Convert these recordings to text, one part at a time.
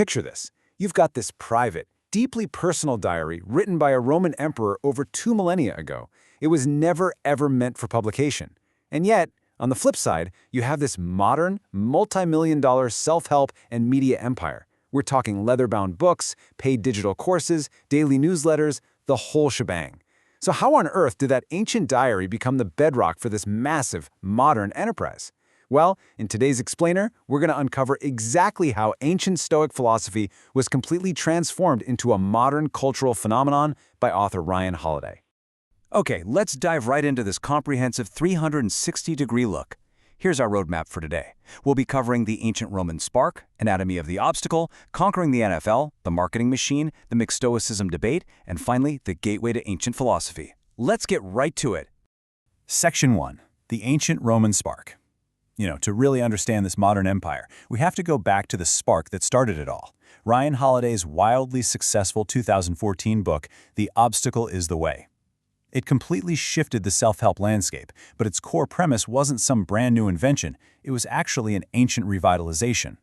Picture this. You've got this private, deeply personal diary written by a Roman emperor over 2 millennia ago. It was never, ever meant for publication. And yet, on the flip side, you have this modern, multi-million-dollar self-help and media empire. We're talking leather-bound books, paid digital courses, daily newsletters, the whole shebang. So how on earth did that ancient diary become the bedrock for this massive, modern enterprise? Well, in today's Explainer, we're going to uncover exactly how ancient Stoic philosophy was completely transformed into a modern cultural phenomenon by author Ryan Holiday. Okay, let's dive right into this comprehensive 360-degree look. Here's our roadmap for today. We'll be covering the ancient Roman spark, anatomy of the obstacle, conquering the NFL, the marketing machine, the mixed Stoicism debate, and finally, the gateway to ancient philosophy. Let's get right to it. Section 1. The ancient Roman spark. To really understand this modern empire, we have to go back to the spark that started it all. Ryan Holiday's wildly successful 2014 book, The Obstacle is the Way. It completely shifted the self-help landscape, but its core premise wasn't some brand new invention. It was actually an ancient revitalization.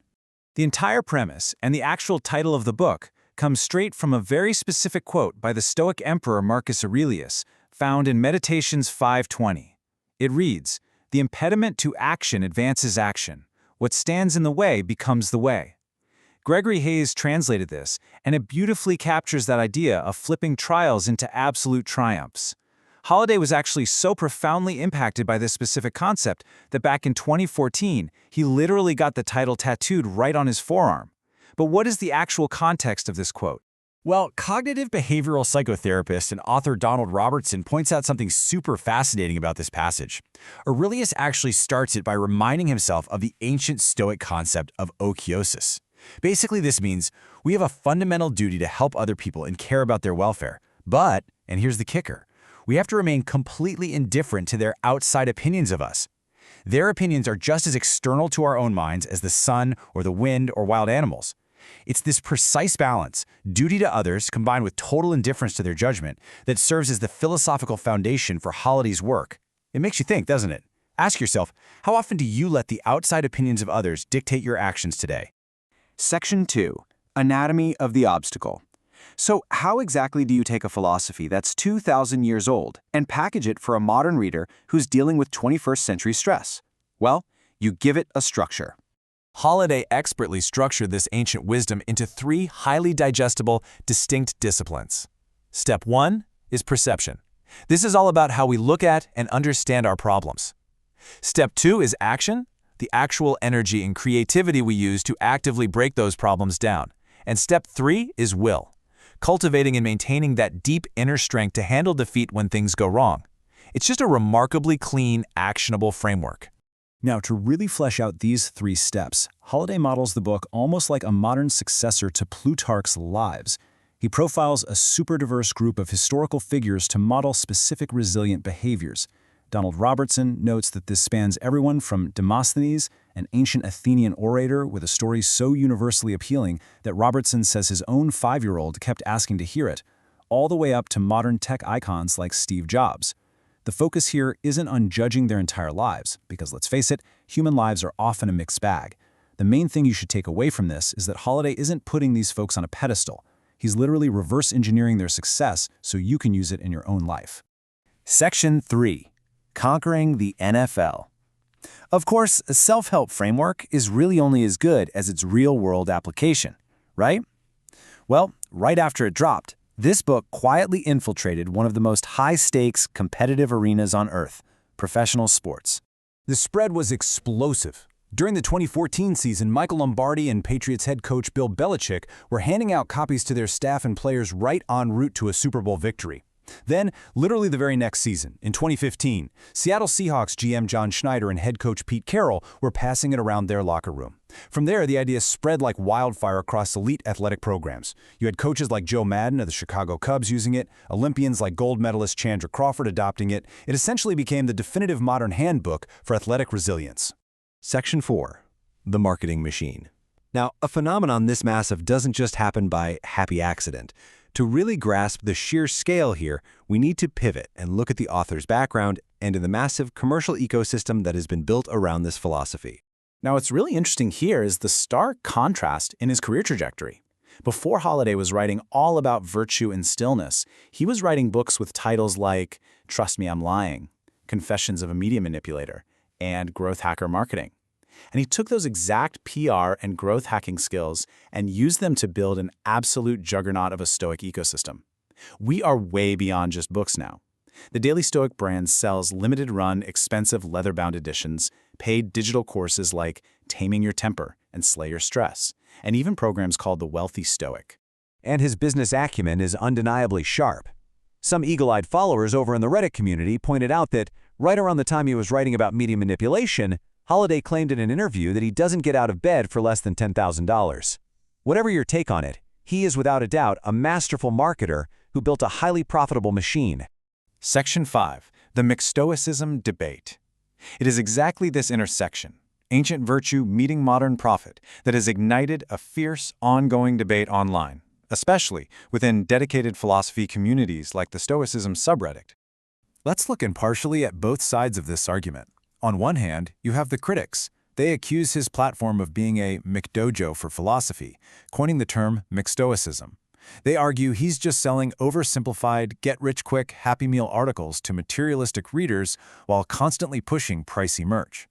The entire premise and the actual title of the book comes straight from a very specific quote by the Stoic emperor Marcus Aurelius, found in Meditations 5:20. It reads, "The impediment to action advances action. What stands in the way becomes the way." Gregory Hayes translated this, and it beautifully captures that idea of flipping trials into absolute triumphs. Holiday was actually so profoundly impacted by this specific concept that back in 2014, he literally got the title tattooed right on his forearm. But what is the actual context of this quote? Well, cognitive behavioral psychotherapist and author Donald Robertson points out something super fascinating about this passage. Aurelius actually starts it by reminding himself of the ancient Stoic concept of okiosis. Basically, this means we have a fundamental duty to help other people and care about their welfare. But, and here's the kicker, we have to remain completely indifferent to their outside opinions of us. Their opinions are just as external to our own minds as the sun or the wind or wild animals. It's this precise balance, duty to others combined with total indifference to their judgment, that serves as the philosophical foundation for Holiday's work. It makes you think, doesn't it? Ask yourself, how often do you let the outside opinions of others dictate your actions today? Section 2. Anatomy of the obstacle. So how exactly do you take a philosophy that's 2,000 years old and package it for a modern reader who's dealing with 21st century stress? Well, you give it a structure. Holiday expertly structured this ancient wisdom into 3 highly digestible, distinct disciplines. Step 1 is perception. This is all about how we look at and understand our problems. Step 2 is action, the actual energy and creativity we use to actively break those problems down. And step 3 is will, cultivating and maintaining that deep inner strength to handle defeat when things go wrong. It's just a remarkably clean, actionable framework. Now, to really flesh out these 3 steps, Holiday models the book almost like a modern successor to Plutarch's Lives. He profiles a super diverse group of historical figures to model specific resilient behaviors. Donald Robertson notes that this spans everyone from Demosthenes, an ancient Athenian orator with a story so universally appealing that Robertson says his own 5-year-old kept asking to hear it, all the way up to modern tech icons like Steve Jobs. The focus here isn't on judging their entire lives, because let's face it, human lives are often a mixed bag. The main thing you should take away from this is that Holiday isn't putting these folks on a pedestal. He's literally reverse engineering their success so you can use it in your own life. Section 3. Conquering the NFL. Of course, a self-help framework is really only as good as its real-world application, right? Well, right after it dropped, this book quietly infiltrated one of the most high-stakes competitive arenas on earth, professional sports. The spread was explosive. During the 2014 season, Michael Lombardi and Patriots head coach Bill Belichick were handing out copies to their staff and players right en route to a Super Bowl victory. Then, literally the very next season, in 2015, Seattle Seahawks GM John Schneider and head coach Pete Carroll were passing it around their locker room. From there, the idea spread like wildfire across elite athletic programs. You had coaches like Joe Madden of the Chicago Cubs using it, Olympians like gold medalist Chandra Crawford adopting it. It essentially became the definitive modern handbook for athletic resilience. Section 4. The marketing machine. Now, a phenomenon this massive doesn't just happen by happy accident. To really grasp the sheer scale here, we need to pivot and look at the author's background and in the massive commercial ecosystem that has been built around this philosophy. Now, what's really interesting here is the stark contrast in his career trajectory. Before Holiday was writing all about virtue and stillness, he was writing books with titles like Trust Me, I'm Lying, Confessions of a Media Manipulator, and Growth Hacker Marketing. And he took those exact PR and growth hacking skills and used them to build an absolute juggernaut of a Stoic ecosystem. We are way beyond just books now. The Daily Stoic brand sells limited-run, expensive leather-bound editions, paid digital courses like Taming Your Temper and Slay Your Stress, and even programs called The Wealthy Stoic. And his business acumen is undeniably sharp. Some eagle-eyed followers over in the Reddit community pointed out that right around the time he was writing about media manipulation, Holiday claimed in an interview that he doesn't get out of bed for less than $10,000. Whatever your take on it, he is without a doubt a masterful marketer who built a highly profitable machine. Section 5. The McStoicism Debate. It is exactly this intersection, ancient virtue meeting modern profit, that has ignited a fierce, ongoing debate online, especially within dedicated philosophy communities like the Stoicism subreddit. Let's look impartially at both sides of this argument. On one hand, you have the critics. They accuse his platform of being a McDojo for philosophy, coining the term McStoicism. They argue he's just selling oversimplified, get-rich-quick, Happy Meal articles to materialistic readers while constantly pushing pricey merch.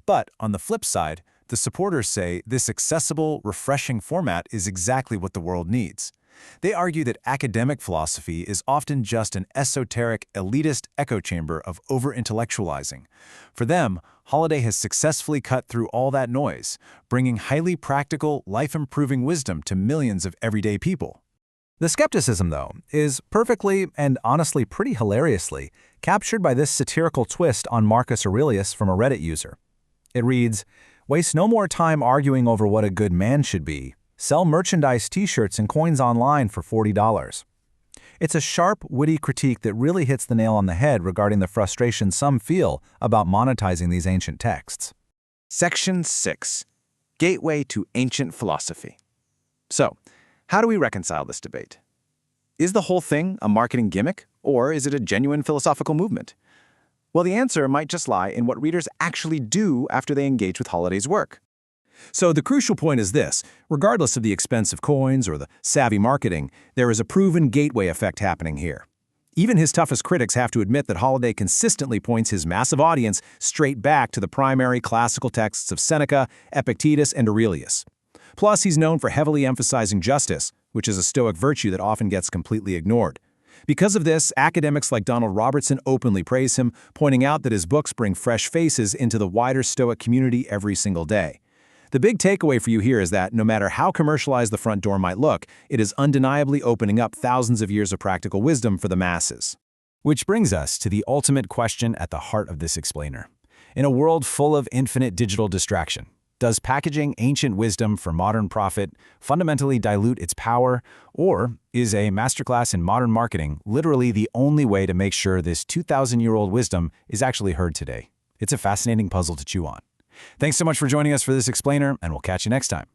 But on the flip side, the supporters say this accessible, refreshing format is exactly what the world needs. They argue that academic philosophy is often just an esoteric, elitist echo chamber of over-intellectualizing. For them, Holiday has successfully cut through all that noise, bringing highly practical, life-improving wisdom to millions of everyday people. The skepticism, though, is perfectly and honestly pretty hilariously captured by this satirical twist on Marcus Aurelius from a Reddit user. It reads, "Waste no more time arguing over what a good man should be. Sell merchandise, t-shirts, and coins online for $40. It's a sharp, witty critique that really hits the nail on the head regarding the frustration some feel about monetizing these ancient texts. Section 6. Gateway to Ancient Philosophy. So, how do we reconcile this debate? Is the whole thing a marketing gimmick, or is it a genuine philosophical movement? Well, the answer might just lie in what readers actually do after they engage with Holiday's work. So the crucial point is this: regardless of the expensive coins or the savvy marketing, there is a proven gateway effect happening here. Even his toughest critics have to admit that Holiday consistently points his massive audience straight back to the primary classical texts of Seneca, Epictetus, and Aurelius. Plus, he's known for heavily emphasizing justice, which is a Stoic virtue that often gets completely ignored. Because of this, academics like Donald Robertson openly praise him, pointing out that his books bring fresh faces into the wider Stoic community every single day. The big takeaway for you here is that no matter how commercialized the front door might look, it is undeniably opening up thousands of years of practical wisdom for the masses. Which brings us to the ultimate question at the heart of this explainer. In a world full of infinite digital distraction, does packaging ancient wisdom for modern profit fundamentally dilute its power, or is a masterclass in modern marketing literally the only way to make sure this 2,000-year-old wisdom is actually heard today? It's a fascinating puzzle to chew on. Thanks so much for joining us for this explainer, and we'll catch you next time.